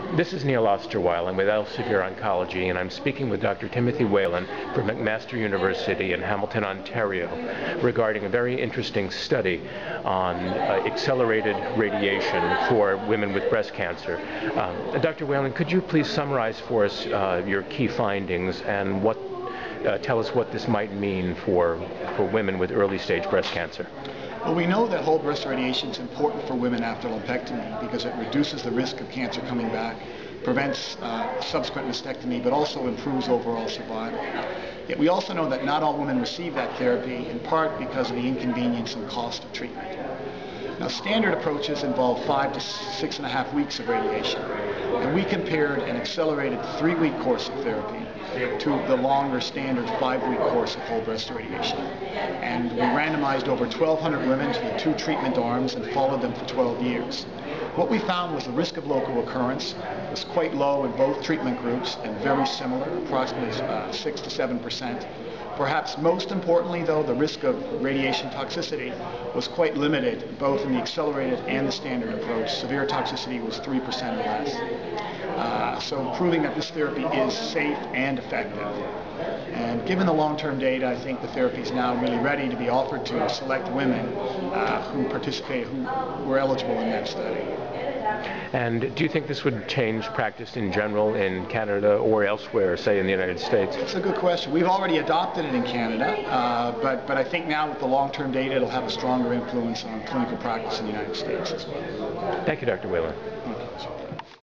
This is Neil Osterweil. I'm with Elsevier Oncology, and I'm speaking with Dr. Timothy Whelan from McMaster University in Hamilton, Ontario, regarding a very interesting study on accelerated radiation for women with breast cancer. Dr. Whelan, could you please summarize for us your key findings and tell us what this might mean for women with early-stage breast cancer? Well, we know that whole breast radiation is important for women after lumpectomy because it reduces the risk of cancer coming back, prevents subsequent mastectomy, but also improves overall survival. Yet we also know that not all women receive that therapy, in part because of the inconvenience and cost of treatment. Now, standard approaches involve 5 to 6.5 weeks of radiation, and we compared an accelerated 3-week course of therapy to the longer standard 5-week course of whole breast radiation. And we randomized over 1,200 women to the 2 treatment arms and followed them for 12 years. What we found was the risk of local recurrence was quite low in both treatment groups and very similar, approximately 6 to 7%. Perhaps most importantly, though, the risk of radiation toxicity was quite limited, both in the accelerated and the standard approach. Severe toxicity was 3% or less. So proving that this therapy is safe and effective. And given the long-term data, I think the therapy is now really ready to be offered to select women who were eligible in that study. And do you think this would change practice in general in Canada or elsewhere, say in the United States? It's a good question. We've already adopted it in Canada, but I think now with the long-term data, it'll have a stronger influence on clinical practice in the United States as well. Thank you, Dr. Whelan.